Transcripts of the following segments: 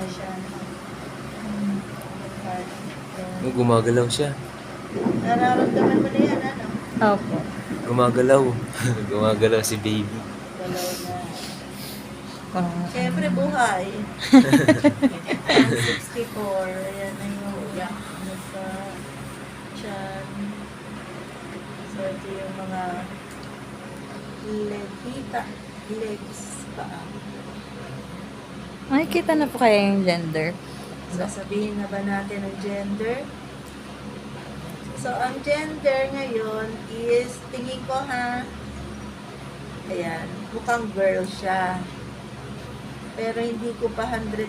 siya. Gumagalaw siya. Nararamdaman mo na yan, ano? Opo. Gumagalaw. Gumagalaw si baby. Dalaw na. Parang, Siyempre, buhay. 64. Ayan na yung uyak sa tiyan. So, ito yung mga legs pa. makikita na po kaya yung gender. Sasabihin na ba natin ang gender? So, ang gender ngayon is, tingin ko ha, ayan, mukhang girl siya. Pero hindi ko pa 100%.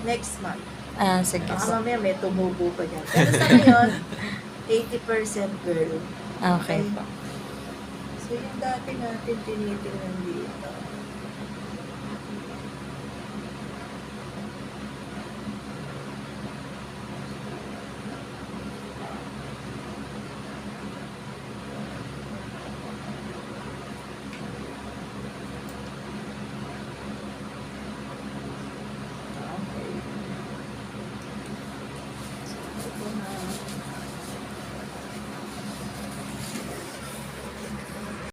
Next month. Ah, sige Baka po. mamaya may tumubo pa dyan. Pero sa ngayon, 80% girl. Okay po. So, yung dati natin tinitingnan dito.